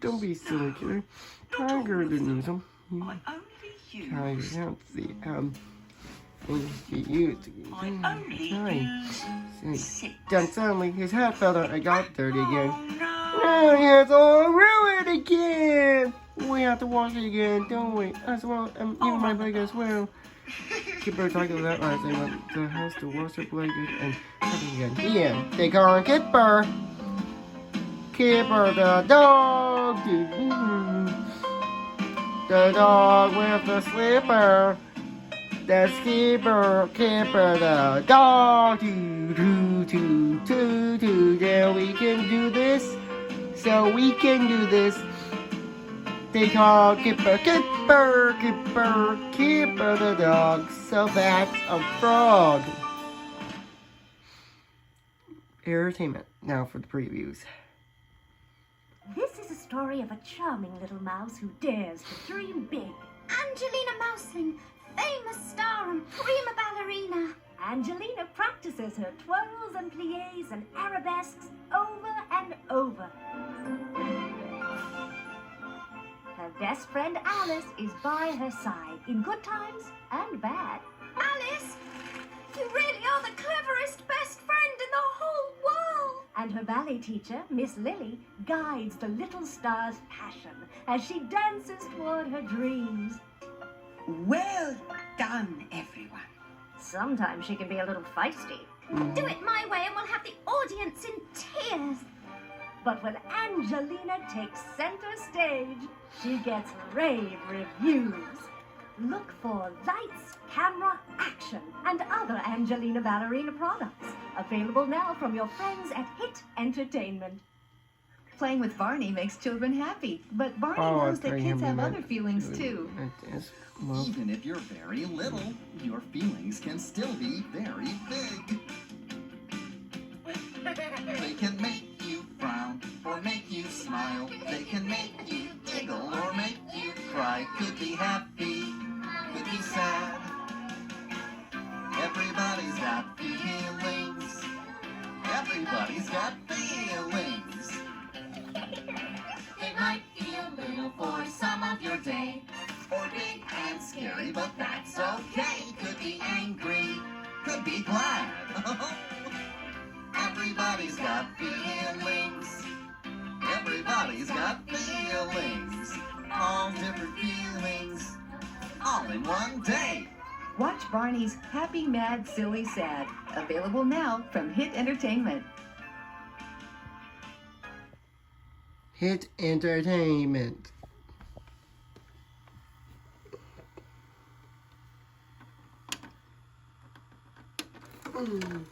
Don't be silly, kiddo. Tiger didn't use them. Tiger, let's see. He used to Then suddenly his hat fell out and got dirty again. Now he has all ruined again. We have to wash it again, don't we? As well, even my blanket as well. Kipper talked about that as they went to the house to wash their blanket and cook it again. The end. They call him Kipper. Kipper the dog. The dog with the slipper. The skipper, Kipper the dog. Yeah, we can do this. So we can do this. They call Kipper the dog. So that's a frog. Entertainment. Now for the previews. This is a story of a charming little mouse who dares to dream big. Angelina Mousing, famous star and prima ballerina. Angelina practices her twirls and pliés and arabesques over and over. Her best friend Alice is by her side in good times and bad. Alice, you really are the cleverest best friend in the whole world. And her ballet teacher, Miss Lily, guides the little star's passion as she dances toward her dreams. Well done, everyone. Sometimes she can be a little feisty. Do it my way and we'll have the audience in tears. But when Angelina takes center stage, she gets rave reviews. Look for Lights, Camera, Action and other Angelina Ballerina products. Available now from your friends at Hit Entertainment. Playing with Barney makes children happy, but Barney knows that kids have other feelings too. Even if you're very little, your feelings can still be very big. They can make you frown or make you smile. They can make you giggle or make you cry. Could be happy, could be sad. Everybody's got feelings. Everybody's got feelings. It might feel little for some of your day, or big and scary, but that's okay. Could be angry, could be glad. Everybody's got feelings. Everybody's got feelings. All different feelings, all in one day. Watch Barney's Happy, Mad, Silly, Sad. Available now from Hit Entertainment. Hit Entertainment. Mm.